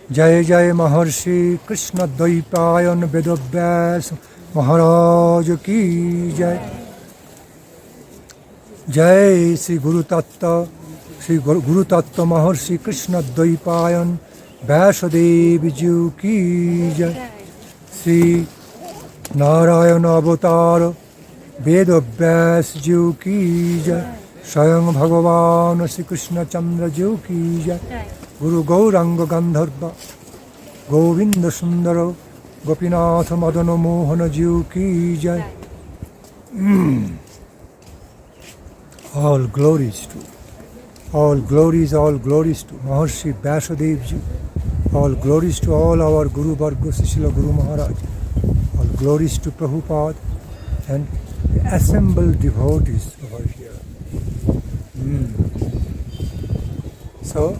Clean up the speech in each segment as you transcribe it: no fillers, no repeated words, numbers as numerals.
Jai Jai Maharshi Krishna Dvaipayan Vedavyas Maharaj Ki Jai. Jai Sri Guru Tattva Maharshi Krishna Dvaipayan Vyasadeva Ji Ki Jai. Sri Narayana Avatar Vedavyas Ji Ki Jai. Swayam Bhagavan Sri Krishna Chandra Ji Ki Jai. Guru Gauranga Gandharva Govinda Sundara Gopinath Madana Mohana Ji Ki Jai. All glories to Maharshi Vyasadeva Ji. All glories to all our Guru Varga, Srila Guru Maharaj. All glories to Prabhupada and the assembled devotees over here. So,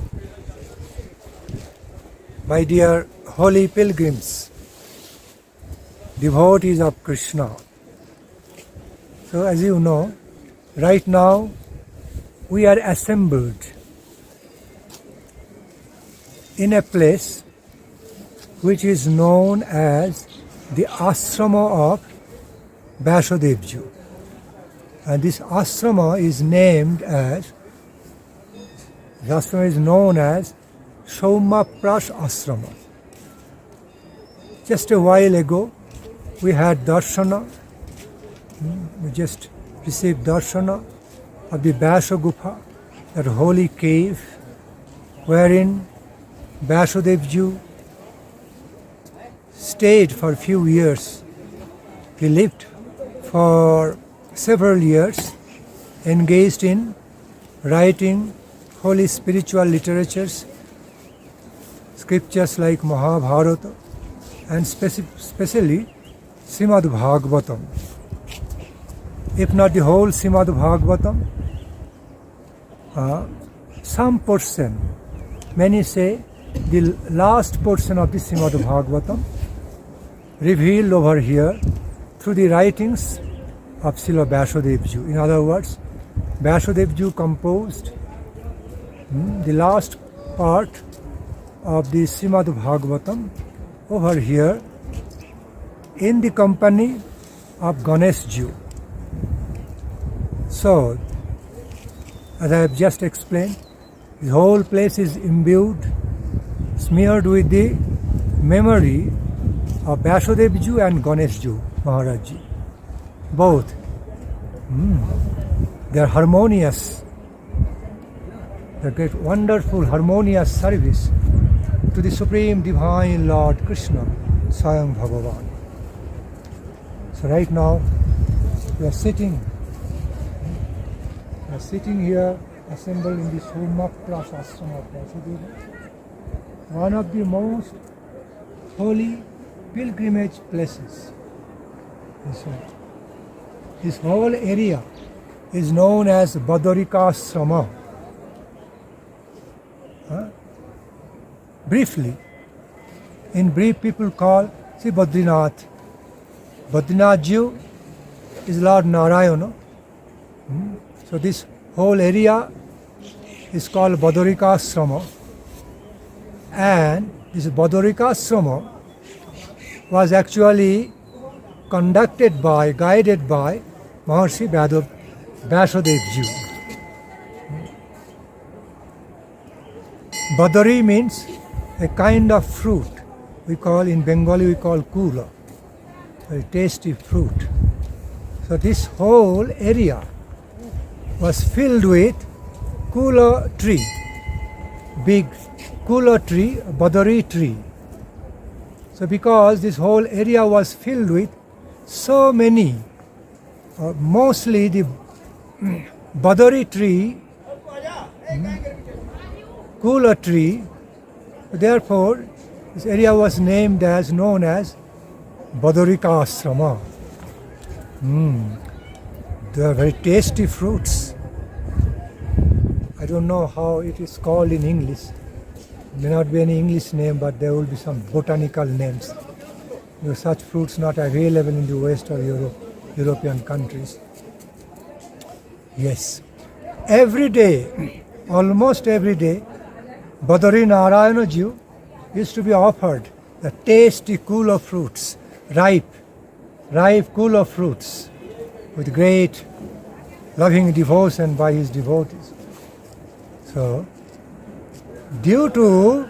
my dear holy pilgrims, devotees of Krishna. So as you know, right now we are assembled in a place which is known as the ashrama of Vyasadeva Ji. And this ashrama is known as Somaprash Ashrama. Just a while ago, we had darshana. We just received darshana of the Vyasa Gufa, that holy cave, wherein Vyasadeva Ji stayed for a few years. He lived for several years, engaged in writing holy spiritual literatures, scriptures like Mahabharata, and especially Srimad Bhagavatam. If not the whole Srimad Bhagavatam, some portion, many say the last portion of the Srimad Bhagavatam, revealed over here through the writings of Srila Vyasadeva Ji. In other words, Vyasadeva Ji composed the last part of the Srimad Bhagavatam over here in the company of Ganesh Ji. So, as I have just explained, the whole place is imbued, smeared with the memory of Vyasadeva Ji and Ganesh Ji Maharaj Ji. Both. They are harmonious. They get wonderful harmonious service to the Supreme Divine Lord Krishna, Swayam Bhagavan. So right now, we are sitting here, assembled in the Somaprash Ashrama of Vyasadeva, one of the most holy pilgrimage places. This whole area is known as Badarikashram. Briefly, in brief, people call Badrinath. Badrinath Ji is Lord Narayana. So this whole area is called Badarikashram, and this Badarikashram was actually guided by Maharshi Vyasadeva Ji. Badari means a kind of fruit. In Bengali we call kula, a tasty fruit. So this whole area was filled with kula tree, big kula tree, badari tree. So because this whole area was filled with so many, mostly the badari tree, kula tree, therefore this area was known as Badarikashram. They are very tasty fruits. I don't know how it is called in English. May not be any English name, but there will be some botanical names. Such fruits not available in the West or European countries. Yes. Every day, almost every day, Badari Narayana Ji used to be offered the tasty cooler fruits, ripe cooler fruits, with great loving devotion by his devotees. So, due to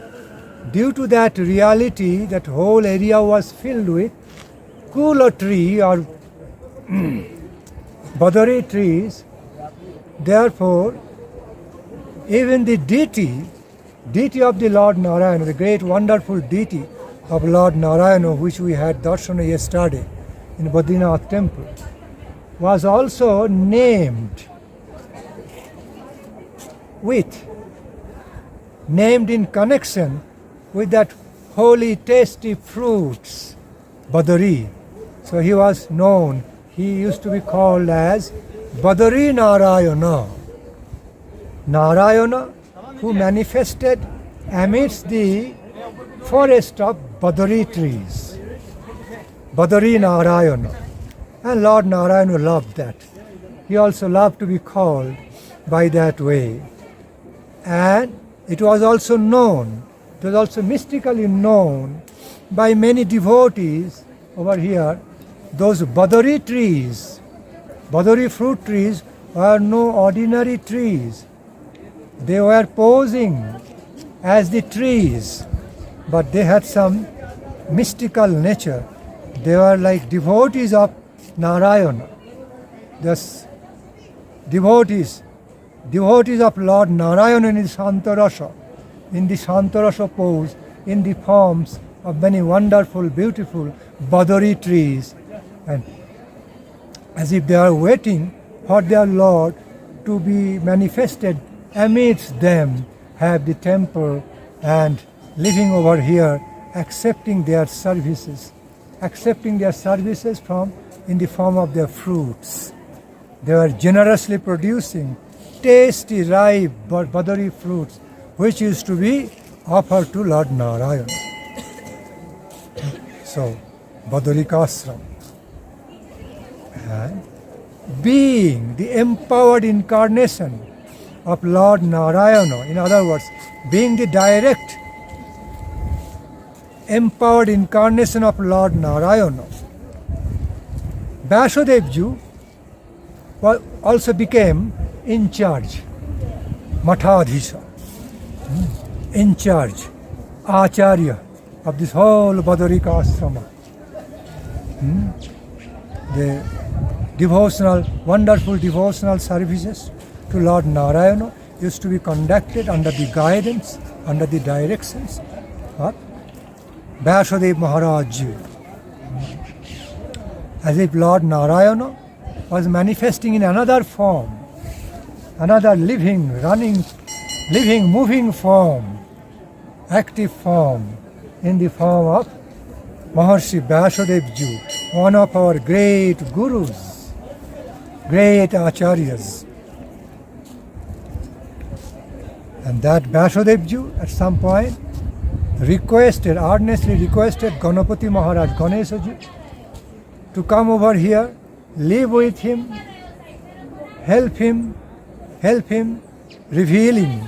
that reality, that whole area was filled with cooler tree or Badari trees. Therefore, even the deity of the Lord Narayana, the great wonderful deity of Lord Narayana, which we had darshana yesterday in Badrinath temple, was also named in connection with that holy tasty fruits, Badari. So he was known, he used to be called as Badari Narayana. Narayana, who manifested amidst the forest of Badari trees. Badari Narayana. And Lord Narayana loved that. He also loved to be called by that way. And it was also known, it was also mystically known by many devotees over here. Those Badari trees, Badari fruit trees, were no ordinary trees. They were posing as the trees, but they had some mystical nature. They were like devotees of Narayana. Thus, devotees of Lord Narayana in the Shantarasa pose, in the forms of many wonderful, beautiful Badari trees, and as if they are waiting for their Lord to be manifested amidst them, have the temple and living over here, accepting their services from in the form of their fruits. They were generously producing tasty, ripe Badari fruits, which used to be offered to Lord Narayana. So, Badarikashram. And being the empowered incarnation of Lord Narayana, in other words, being the direct empowered incarnation of Lord Narayana, Vyasadeva also became in charge, Mathadhisha, in charge, Acharya of this whole Badarikashrama. The wonderful devotional services to Lord Narayana used to be conducted under the guidance, under the directions of Vyasadeva Maharaj. As if Lord Narayana was manifesting in another form, another living, moving form, active form, in the form of Maharshi Vyasadeva, one of our great gurus, great acharyas. And that Vyasadeva at some point earnestly requested Ganapati Maharaj, Ganeshaji, to come over here, live with him, help him revealing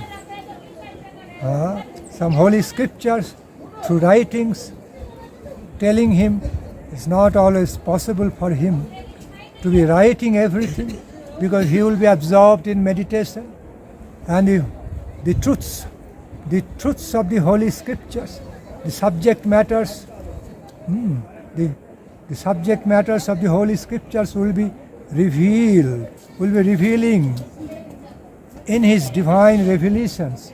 some holy scriptures through writings, telling him it's not always possible for him to be writing everything, because he will be absorbed in meditation, and the truths of the holy scriptures, the subject matters, the subject matters of the holy scriptures will be revealing in his divine revelations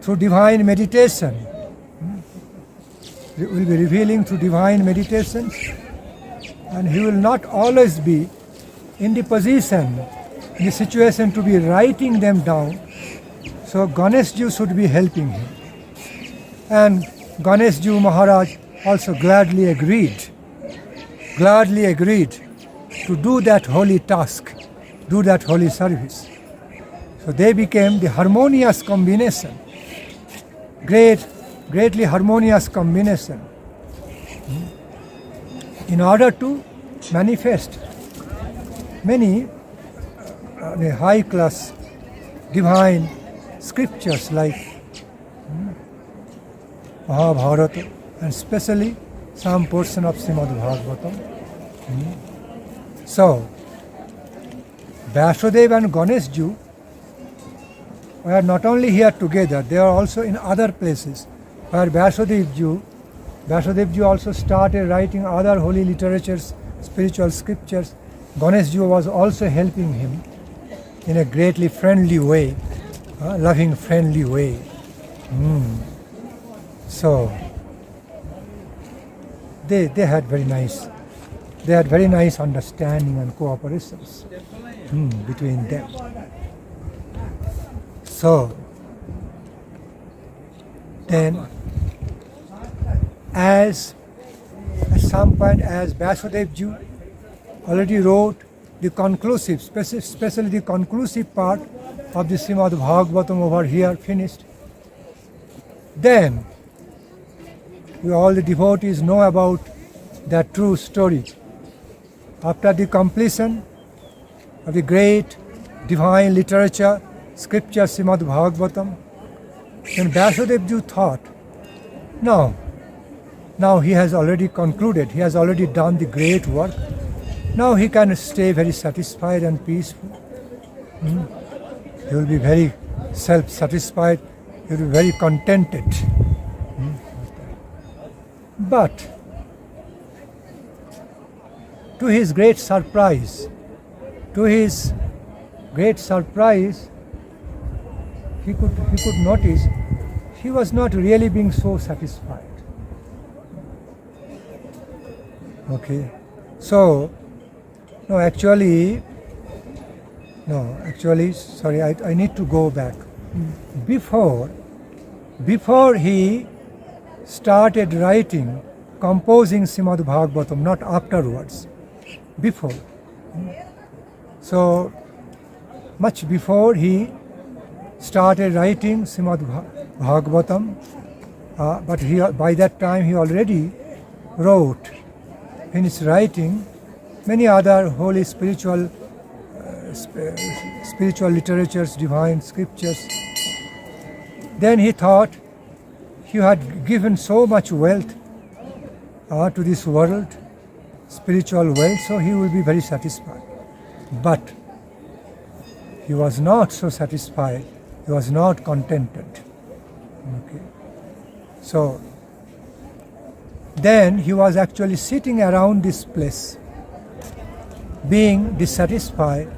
through divine meditation. He will be revealing through divine meditations, and he will not always be in the position, in the situation to be writing them down. So Ganeshji should be helping him. And Ganeshji Maharaj also gladly agreed to do that holy task, do that holy service. So they became the harmonious combination, greatly harmonious combination, in order to manifest many high-class divine scriptures like Mahabharata, and especially some portion of Srimad Bhagavatam. So, Vyasadeva and Ganeshji were not only here together, they are also in other places where Vyasadeva also started writing other holy literatures, spiritual scriptures. Ganeshji was also helping him in a greatly friendly way, loving friendly way. So they had very nice understanding and cooperations between them. So then, at some point, as Vyasadeva already wrote the conclusive, especially the conclusive part of the Srimad Bhagavatam over here finished, then all the devotees know about that true story. After the completion of the great divine literature, scripture Srimad Bhagavatam, then Vyasadeva thought, now he has already concluded, he has already done the great work. Now he can stay very satisfied and peaceful. He will be very self-satisfied, he will be very contented. But to his great surprise, he could notice he was not really being so satisfied. Okay, so actually, sorry, I need to go back. Before he started writing, composing Srimad Bhagavatam, not afterwards, before. So much before he started writing Srimad Bhagavatam, but by that time he already finished writing many other holy spiritual literatures, divine scriptures. Then he thought he had given so much wealth to this world, spiritual wealth, so he will be very satisfied. But he was not so satisfied, he was not contented. Okay. So then he was actually sitting around this place, being dissatisfied,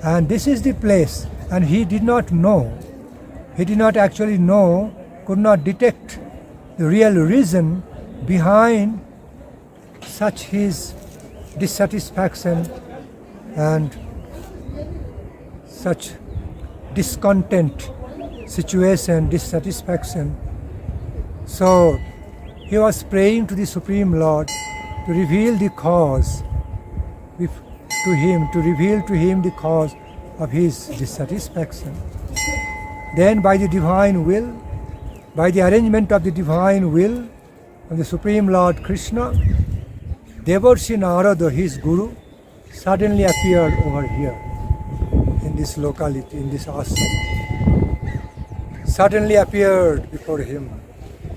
and this is the place, and he did not actually know, could not detect the real reason behind such his dissatisfaction and such discontent situation, dissatisfaction. So he was praying to the Supreme Lord to reveal the cause to him, to reveal to him the cause of his dissatisfaction. Then by the divine will, by the arrangement of the divine will of the Supreme Lord Krishna, Devarshi Narada, his guru, suddenly appeared over here in this locality, in this ashram. Suddenly appeared before him,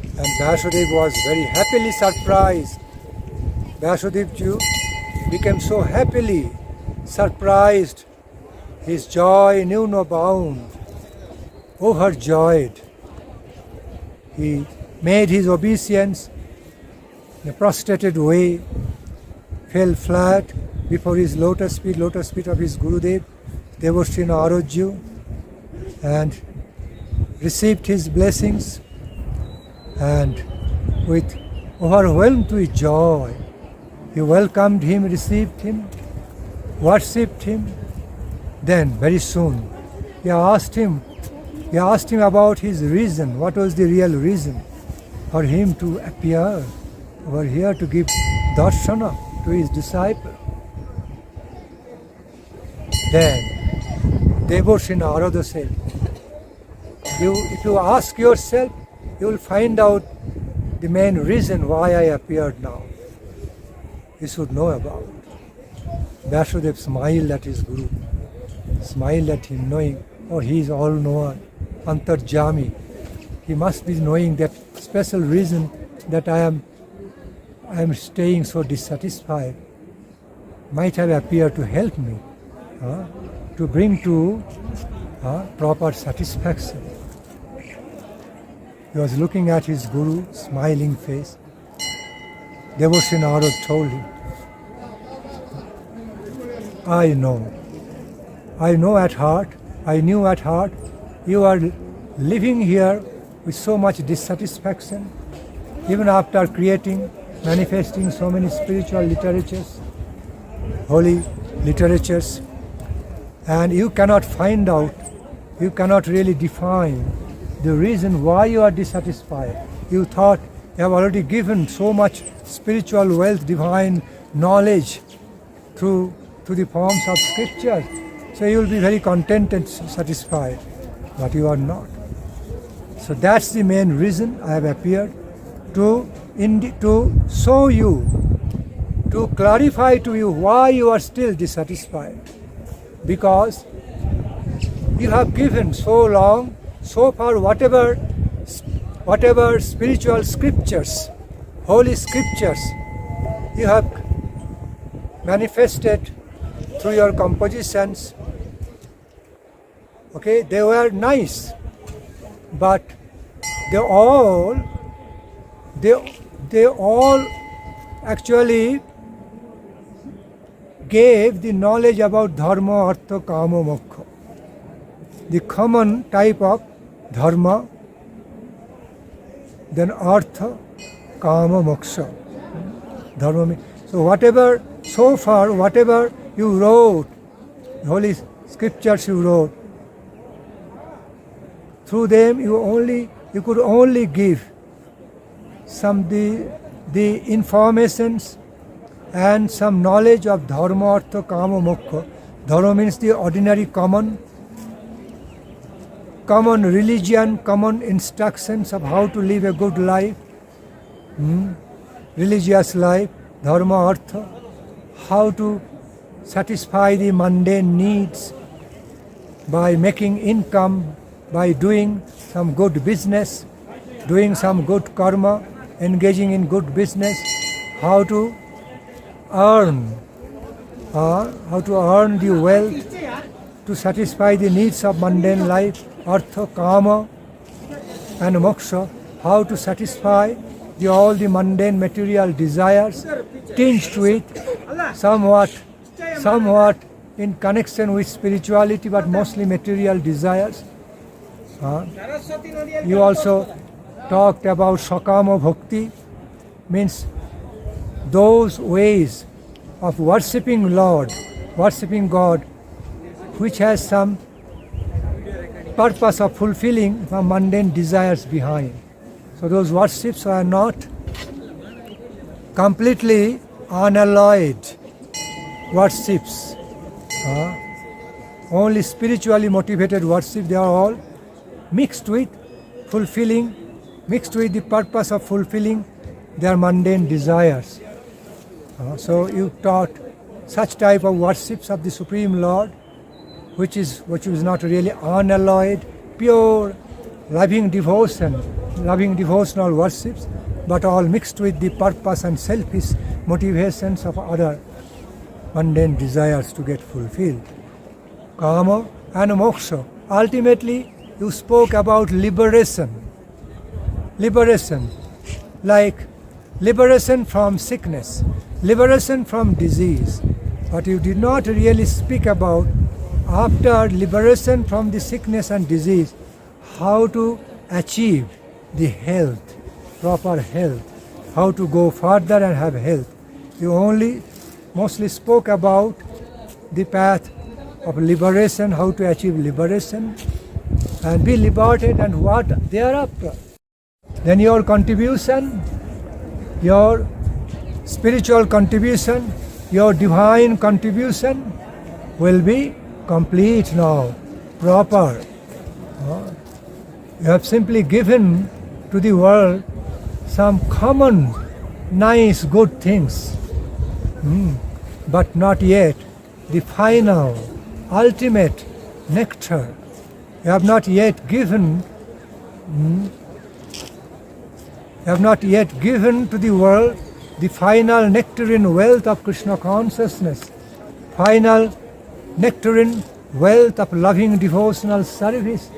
and Vyasadeva was very happily surprised. Vyasadeva became so happily surprised, his joy knew no bound, overjoyed. He made his obeisance in a prostrated way, fell flat before his lotus feet of his Gurudev, Devarshi Narada, and received his blessings, and with overwhelmed with joy, he welcomed him, received him, worshipped him. Then very soon he asked him about his reason, what was the real reason for him to appear over here to give darshana to his disciple. Then Devarshi Narada said, if you ask yourself, you will find out the main reason why I appeared now. You should know about it. Vyasadeva smiled at his Guru, smiled at him, knowing, he is all-knower, Antarjami. he must be knowing that special reason that I am staying so dissatisfied, might have appeared to help me, to bring to proper satisfaction. He was looking at his Guru, smiling face. Devotee Narad told him, I know at heart, I knew at heart, you are living here with so much dissatisfaction, even after creating, manifesting so many spiritual literatures, holy literatures, and you cannot find out, you cannot really define the reason why you are dissatisfied. You thought you have already given so much spiritual wealth, divine knowledge through the forms of scriptures, so you will be very content and satisfied, but you are not. So that's the main reason I have appeared, to show you, to clarify to you why you are still dissatisfied. Because you have given so long, so far whatever spiritual scriptures, holy scriptures, you have manifested through your compositions. Okay, they were nice, but they all actually gave the knowledge about dharma, artha, kama, moksha, the common type of dharma, then artha, kama, moksha. Dharma. So whatever you wrote, holy scriptures you wrote, through them you could only give some the informations and some knowledge of dharma, artha, kama, moksha. Dharma means the ordinary common religion, common instructions of how to live a good life, religious life, dharma, artha, how to satisfy the mundane needs by making income, by doing some good business, doing some good karma, engaging in good business, how to earn the wealth to satisfy the needs of mundane life, artha, kama, and moksha, how to satisfy all the mundane material desires, tinged with somewhat in connection with spirituality, but mostly material desires. You also talked about sakama bhakti, means those ways of worshipping Lord, worshipping God, which has some purpose of fulfilling the mundane desires behind. So those worships are not completely unalloyed worships, only spiritually motivated worship. They are all mixed with the purpose of fulfilling their mundane desires. So you taught such type of worships of the Supreme Lord, which is not really unalloyed, pure, loving devotional worships, but all mixed with the purpose and selfish motivations of other mundane desires to get fulfilled. Kama and moksha. Ultimately, you spoke about liberation, like liberation from sickness, liberation from disease. But you did not really speak about, after liberation from the sickness and disease, how to achieve the health, proper health, how to go further and have health. You only mostly spoke about the path of liberation, how to achieve liberation and be liberated, and what thereafter. Then your contribution, your spiritual contribution, your divine contribution will be complete now, proper. You have simply given to the world some common, nice, good things, but not yet the final, ultimate nectar. You have not yet given have not yet given to the world the final nectarine wealth of Krishna consciousness, final nectarine wealth of loving devotional service,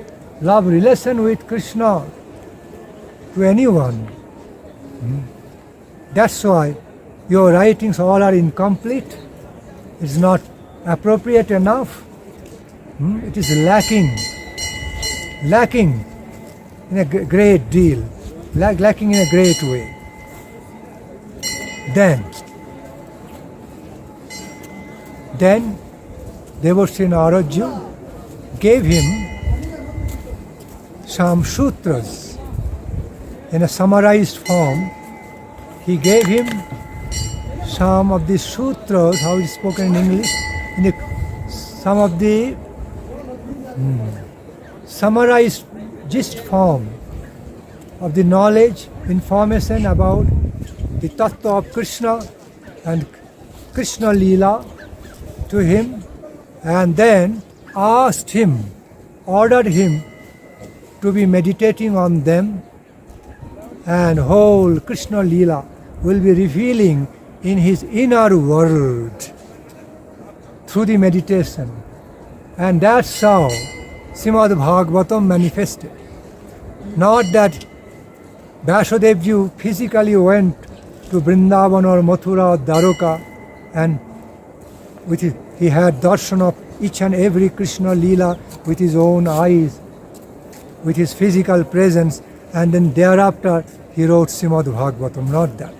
love relation with Krishna to anyone. That's why your writings all are incomplete. It's not appropriate enough. It is lacking in a great deal, lacking in a great way. Then Devotri Narad gave him some sutras in a summarized form. He gave him some of the sutras, how it is spoken in English, some of the summarized gist form of the knowledge, information about the tattva of Krishna and Krishna-lila to him, and then ordered him to be meditating on them, and whole Krishna-lila will be revealing in his inner world through the meditation. And that's how Srimad Bhagavatam manifested. Not that Vyasadeva physically went to Vrindavan or Mathura or Dwaraka and he had darshan of each and every Krishna-lila with his own eyes, with his physical presence, and then thereafter he wrote Srimad Bhagavatam. Not that.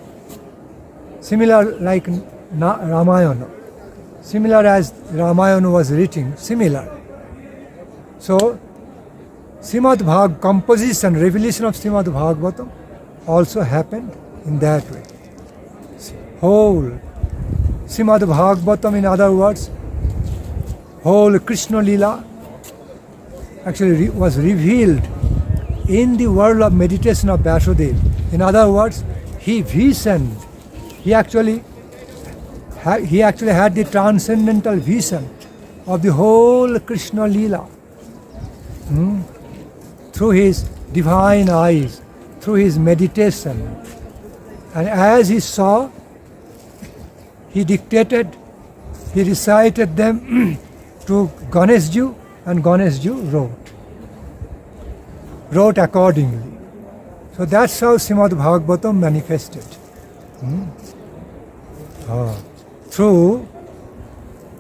Similar like Ramayana. Similar as Ramayana was written. Similar. So, composition, revelation of Srimad Bhagavatam also happened in that way. Whole Srimad Bhagavatam, in other words, whole Krishna-lila actually was revealed in the world of meditation of Vyasadeva. In other words, he visioned. He actually had the transcendental vision of the whole Krishna-lila through his divine eyes, through his meditation. And as he saw, he recited them to Ganeshji, and Ganeshji wrote accordingly. So that's how Srimad Bhagavatam manifested. Through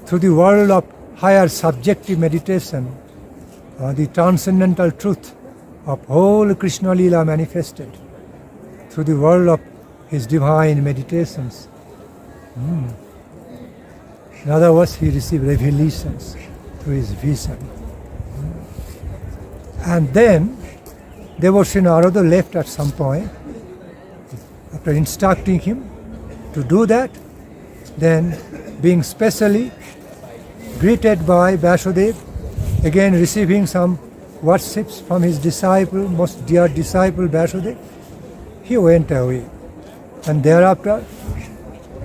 the world of higher subjective meditation, the transcendental truth of whole Krishna-lila manifested through the world of his divine meditations. In other words, he received revelations through his vision. And then Devotri Narada left at some point. After instructing him to do that, then being specially greeted by Vyasadeva, again receiving some worships from his disciple, most dear disciple Vyasadeva, he went away. And thereafter,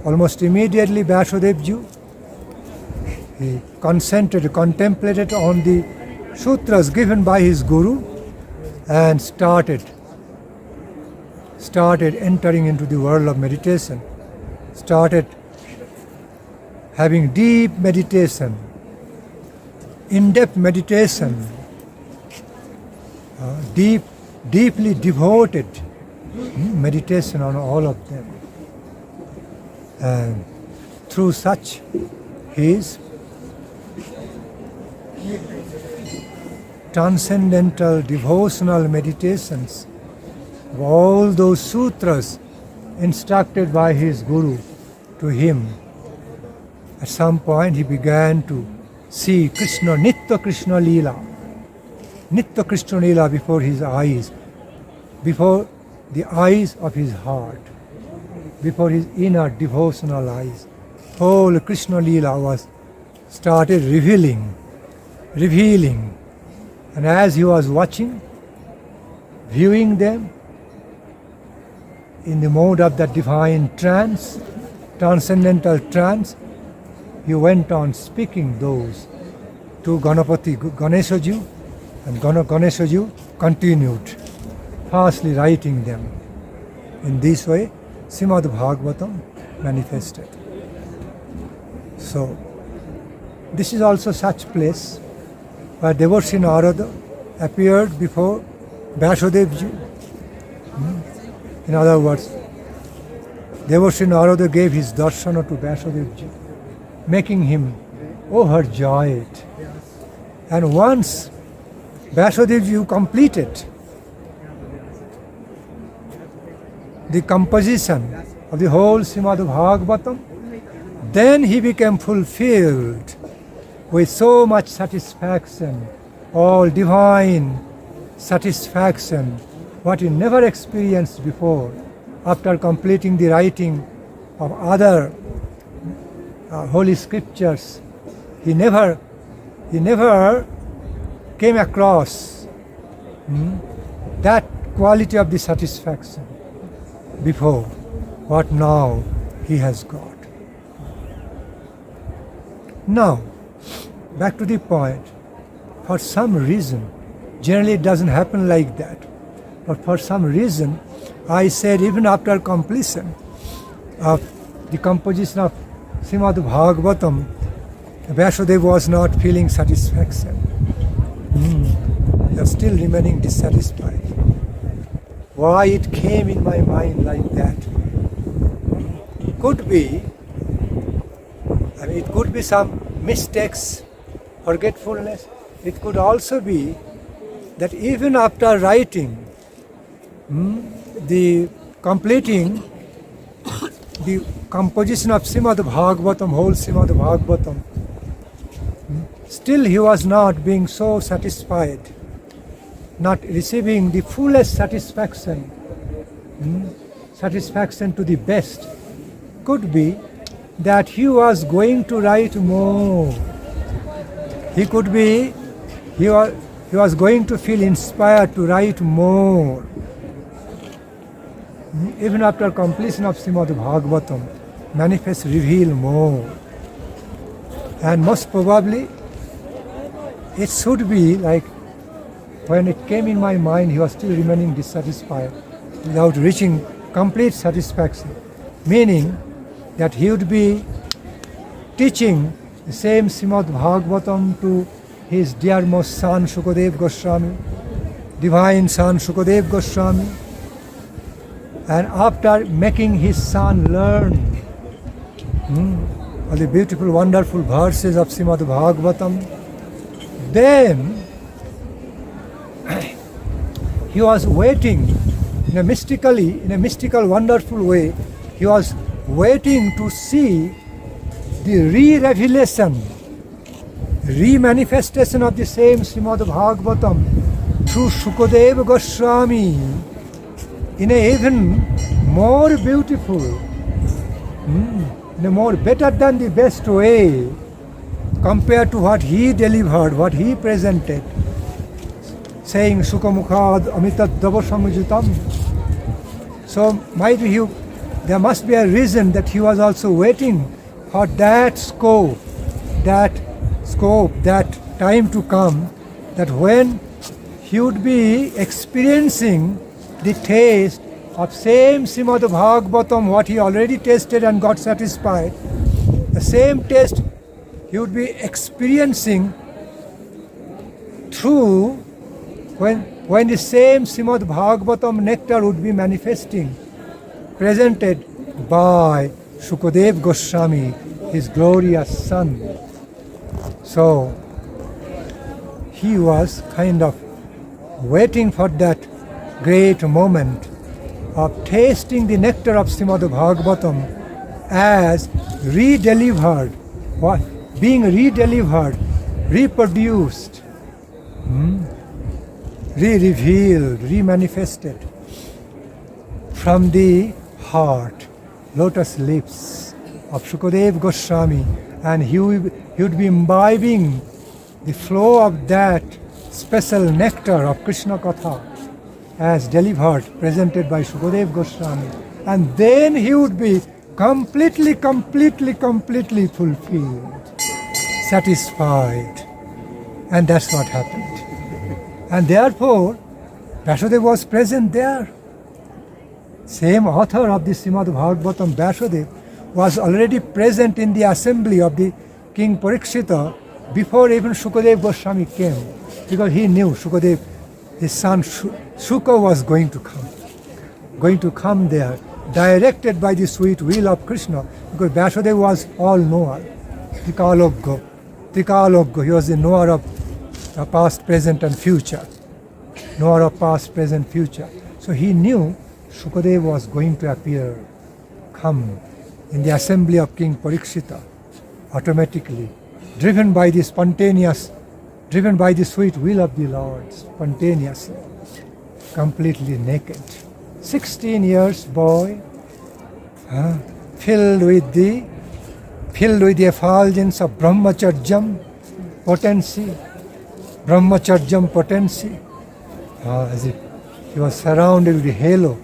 almost immediately Vyasadeva, he contemplated on the sutras given by his guru and started entering into the world of meditation, started having deep meditation, in-depth meditation, deeply devoted meditation on all of them. And through such his transcendental devotional meditations, all those sutras instructed by his guru to him, at some point he began to see Krishna, Nitya Krishna-lila before his eyes, before the eyes of his heart, before his inner devotional eyes. Whole Krishna-lila was started revealing. And as he was watching, viewing them in the mode of that divine trance, transcendental trance, he went on speaking those to Ganeshaji, and Ganeshaji continued fastly writing them. In this way, Srimad Bhagavatam manifested. So, this is also such place where Devarshi Narada appeared before Vyasadeva. In other words, Devarshi Narada gave his darshana to Vyasadeva, making him overjoyed. And once Vyasadeva completed the composition of the whole Srimad Bhagavatam, then he became fulfilled with so much satisfaction, all divine satisfaction, what he never experienced before. After completing the writing of other holy scriptures, he never came across that quality of the satisfaction before what now he has got. Now, back to the point. For some reason, generally it doesn't happen like that, but for some reason, I said even after completion of the composition of Srimad Bhagavatam, Vyasadeva was not feeling satisfaction. They are still remaining dissatisfied. Why it came in my mind like that? Could be, it could be some mistakes, forgetfulness. It could also be that even after writing, completing the composition of Srimad Bhagavatam, whole Srimad Bhagavatam, still he was not being so satisfied, not receiving the fullest satisfaction, satisfaction to the best. Could be that he was going to write more. He could be, he was going to feel inspired to write more. Even after completion of Srimad Bhagavatam, manifests reveal more. And most probably, it should be like when it came in my mind, he was still remaining dissatisfied without reaching complete satisfaction. Meaning that he would be teaching the same Srimad Bhagavatam to his dearmost son Shukadeva Goswami, divine son Shukadeva Goswami, and after making his son learn all the beautiful, wonderful verses of Srimad Bhagavatam, then he was waiting in a mystical, wonderful way. He was waiting to see the re-revelation, re-manifestation of the same Srimad Bhagavatam through Shukadeva Goswami in a even more beautiful, in a more better than the best way compared to what he delivered, what he presented, saying Sukhamukhad Amitad Davasamujutam. So might be there must be a reason that he was also waiting for that scope, that time to come, that when he would be experiencing the taste of same Srimad Bhagavatam, what he already tasted and got satisfied, the same taste he would be experiencing through when the same Srimad Bhagavatam nectar would be manifesting, presented by Shukadeva Goswami, his glorious son. So he was kind of waiting for that great moment of tasting the nectar of Srimad Bhagavatam as re-delivered, being re-delivered, reproduced, re-revealed, re-manifested from the heart, lotus lips of Shukadeva Goswami, and he would be imbibing the flow of that special nectar of Krishna Katha as delivered, presented by Shukadeva Goswami, and then he would be completely fulfilled, satisfied, and that's what happened. And therefore, Vyasadeva was present there. same author of the Srimad Bhagavatam, Vyasadeva, was already present in the assembly of the King Parikshita before even Shukadev Goswami came, because he knew Shukadev, his son Shuka was going to come there, directed by the sweet will of Krishna, because Vyasadeva was all knower, Trikalogya, he was the knower of past, present and future, knower of past, present, future. So he knew Shukadev was going to come in the assembly of King Parikshita, automatically, driven by the sweet will of the Lord, spontaneously, completely naked. 16 years boy, filled with the effulgence of brahmacharjam potency, as if he was surrounded with a halo,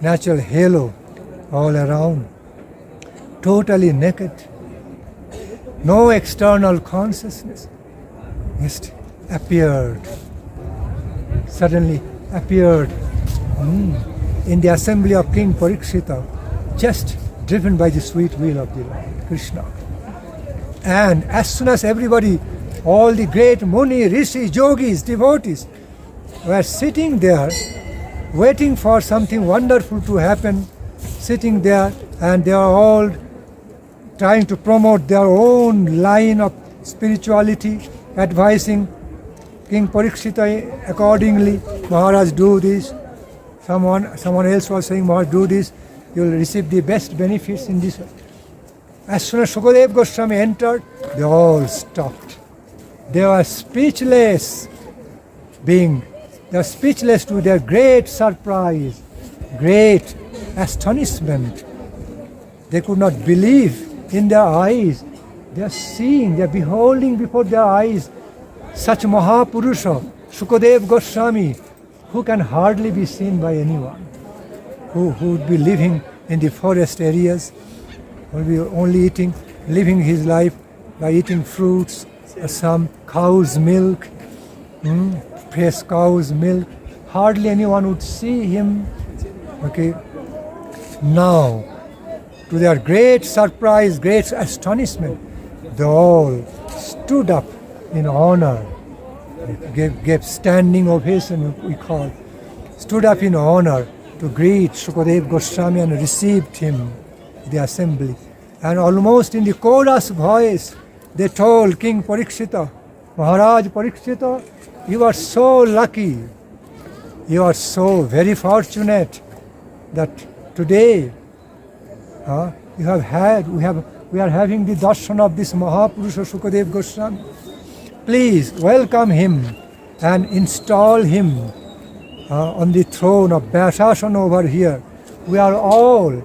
natural halo all around, totally naked, no external consciousness, just suddenly appeared in the assembly of King Parikshita, just driven by the sweet will of the Lord Krishna. And as soon as everybody, all the great Muni, Rishi, Yogis, devotees, were sitting there, waiting for something wonderful to happen, sitting there, and they are all trying to promote their own line of spirituality, advising King Parikshita accordingly. Maharaj, do this. Someone else was saying, Maharaj, do this. You will receive the best benefits in this. As soon as Shukadev Goswami entered, they all stopped. They were speechless to their great surprise, great astonishment. They could not believe in their eyes. They are beholding before their eyes such Mahapurusha, Shukadev Goswami, who can hardly be seen by anyone, who would be living in the forest areas, will be only living his life by eating fruits, some cow's milk, fresh cow's milk. Hardly anyone would see him. Okay. Now, to their great surprise, great astonishment, they all stood up in honor, gave standing ovation, we call, stood up in honor to greet Shukadev Goswami and received him in the assembly. And almost in the chorus voice, they told King Parikshita, Maharaj Parikshita, you are so lucky, you are so very fortunate that today we are having the darshan of this Mahapurusha Shukadev Goswami. Please welcome him and install him on the throne of Vyasasana over here. We are all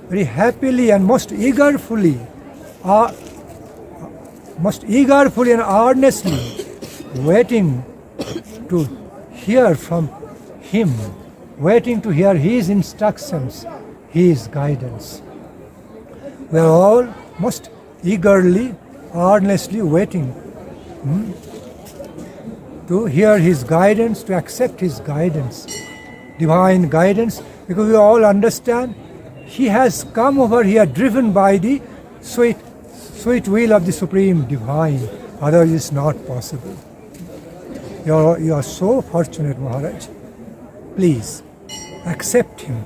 very happily and most eagerfully and earnestly waiting to hear from him, waiting to hear his instructions, his guidance. We are all most eagerly, earnestly waiting to hear his guidance, to accept his guidance, divine guidance, because we all understand he has come over here driven by the sweet will of the Supreme Divine. Otherwise it's not possible. You are so fortunate, Maharaj. Please accept him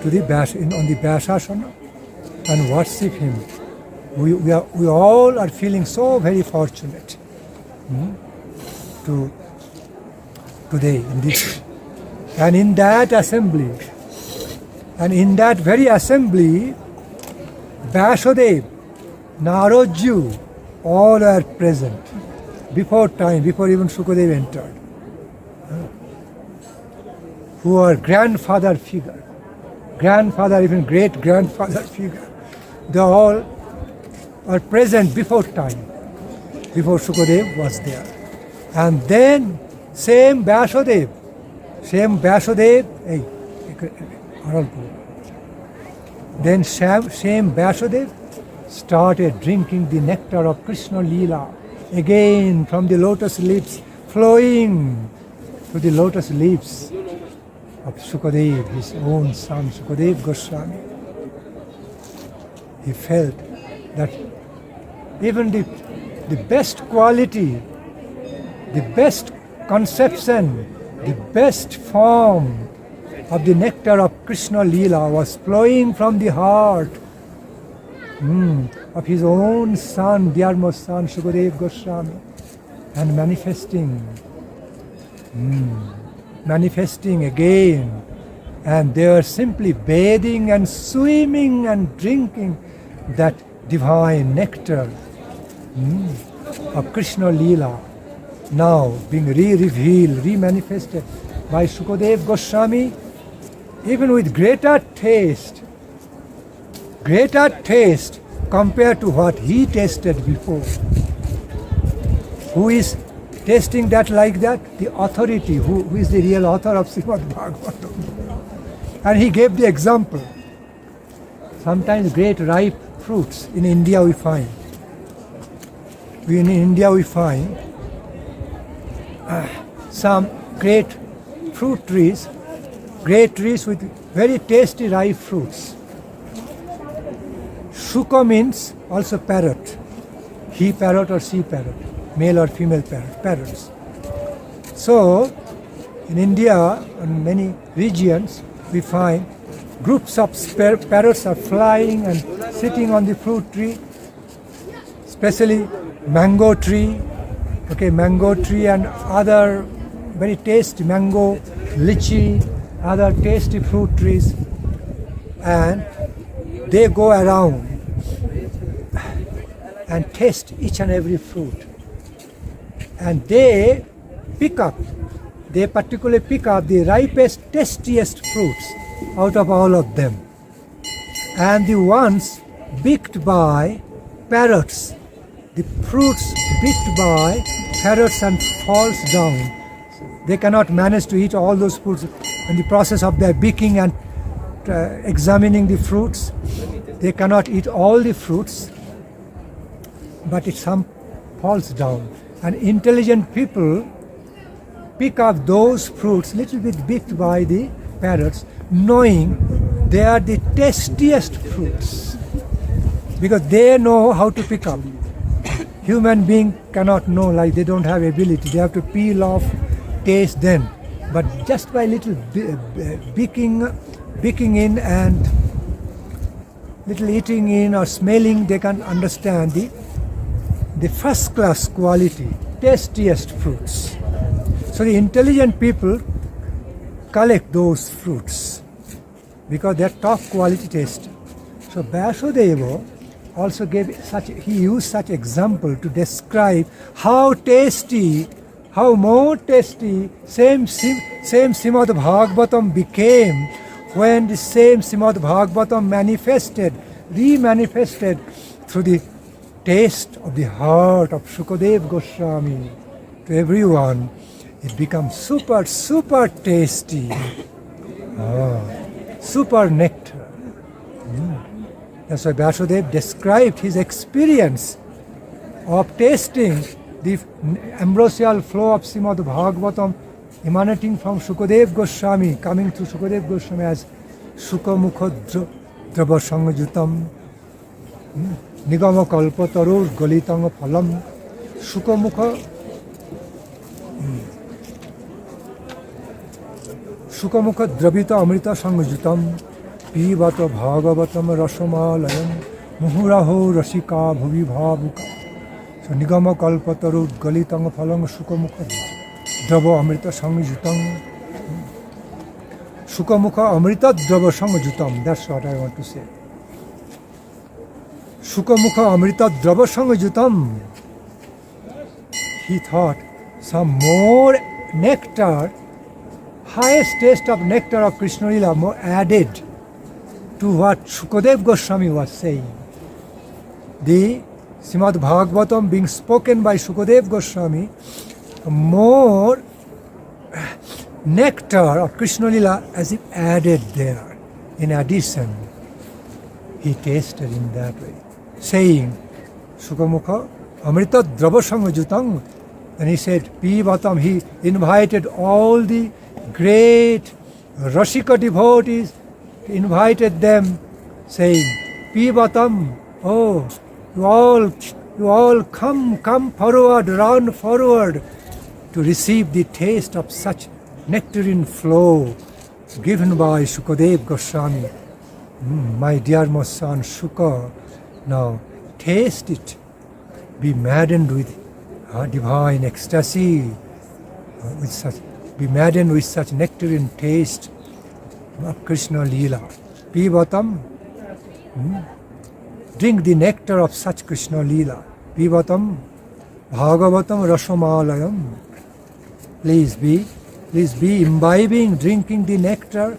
on the Vyasasana and worship him. We all are feeling so very fortunate today in this. And in that assembly, and in that very assembly, Vyasadeva, Naradju, all are present before time, before even Shukadev entered, who are grandfather figure, even great-grandfather figure. They all are present before time, before Shukadev was there. And then same Vyasadeva, then same Vyasadeva started drinking the nectar of Krishna-lila, again from the lotus lips, flowing to the lotus lips of Shukadev, his own son, Shukadev Goswami. He felt that even the best quality, the best conception, the best form of the nectar of Krishna-lila was flowing from the heart of his own son, dearmost son, Shukadev Goswami, and manifesting again. And they were simply bathing and swimming and drinking that divine nectar of Krishna-lila, now being re-revealed, re-manifested by Shukadev Goswami, even with greater taste compared to what he tasted before. Who is tasting that like that? The authority, who is the real author of Srimad Bhagavatam. And he gave the example. Sometimes great ripe fruits in India we find. Some great fruit trees, great trees with very tasty ripe fruits. Shuka means also parrot. He parrot or she parrot, male or female parrots. So, in India and many regions, we find groups of parrots are flying and sitting on the fruit tree, especially mango tree and other very tasty mango, lychee, other tasty fruit trees, and they go around and taste each and every fruit. And they particularly pick up the ripest, tastiest fruits out of all of them. And the ones picked by parrots, the fruits picked by parrots and falls down. They cannot manage to eat all those fruits. In the process of their picking and examining the fruits, they cannot eat all the fruits, but some falls down. And intelligent people pick up those fruits little bit picked by the parrots, knowing they are the tastiest fruits, because they know how to pick up. Human being cannot know, like they don't have ability. They have to peel off, taste then. But just by little picking in and little eating in or smelling, they can understand the first class quality, tastiest fruits. So the intelligent people collect those fruits because they are top quality taste. So Vyasadeva also used such example to describe how more tasty same Srimad Bhagavatam became when the same Srimad Bhagavatam re-manifested through the taste of the heart of Shukadev Goswami to everyone. It becomes super tasty, super nectar. That's why Vyasadeva described his experience of tasting the ambrosial flow of Srimad Bhagavatam emanating from Shukadev Goswami, coming through Shukadev Goswami as Shukamukha Drava Sangajutam, Nigama Kalpatarur Galitanga Phalam, Shukamukha Dravita Amrita Sangajutam, Pivata Bhagavatam Rasamalayam, Muhuraho Rasika Bhuvi Bhavuka. So Nigama Kalpatarur Galitanga Phalam, Shukamukha Drava Amrita Sangajutam, Shukamukha Amrita Drava Sangajutam. That's what I want to say. Shukamukha Amrita Drava Sangajutam. He thought some more nectar, highest taste of nectar of Krishna-lila, more added to what Shukadev Goswami was saying. The Srimad Bhagavatam being spoken by Shukadev Goswami, more nectar of Krishna-lila as if added there. In addition, he tasted in that way, saying, Shukamukha Amrita Drava Sangajutam. And he said, Pivatam, he invited all the great Rashika devotees invited them, saying, Pibatam, oh, you all come forward, run forward to receive the taste of such nectarine flow given by Shukadeva Goswami. My dearmost son Shuka, now taste it, be maddened with divine ecstasy, be maddened with such nectarine taste of Krishna-lila. Pibatam, drink the nectar of such Krishna-lila. Pibatam, Bhagavatam Rasamalayam. Please be imbibing, drinking the nectar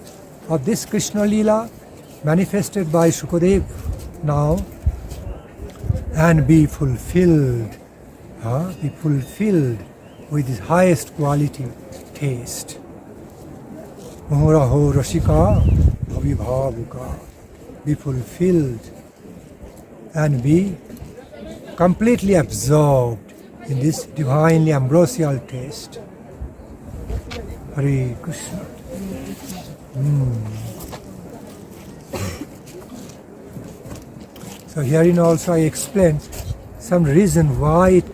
of this Krishna-lila manifested by Shukadev now, and be fulfilled with his highest quality taste. Muhuraho Rashika Abhibhavuka. Be fulfilled and be completely absorbed in this divinely ambrosial taste. Hare Krishna. So herein also I explain some reason why it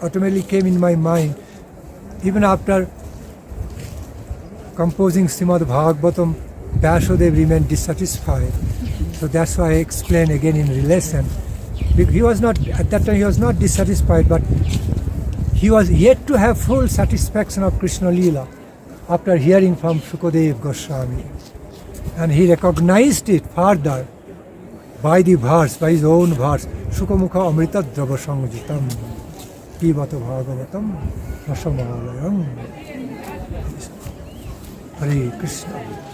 automatically came in my mind, even after composing Srimad Bhagavatam. Vyasadeva remained dissatisfied. So that's why I explain again in relation. He was not, at that time he was not dissatisfied, but he was yet to have full satisfaction of Krishna-lila after hearing from Shukadeva Goswami. And he recognized it further by the verse, by his own verse, Shukamukha Amrita Drava Sangjitam Pibata Bhagavatam Rasamalayam. Hare Krishna.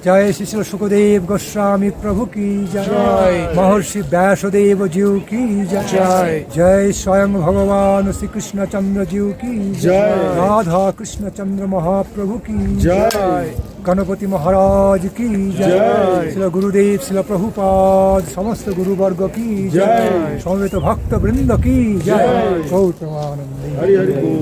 Jai Srila Shukadev Goswami Prabhu ki Jai. Maharshi Vyasadeva Jiu ki Jai. Jai Swayam Bhagavan Sri Krishna Chandra Jiu ki Jai. Radha Krishna Chandra Mahaprabhu ki Jai. Ganapati Maharaj ki Jai. Srila Gurudev Srila Prabhupada Samasta Guru Varga ki Jai. Samveta Bhakta Vrinda ki Jai. Gautamananda. Hari Hari Bol.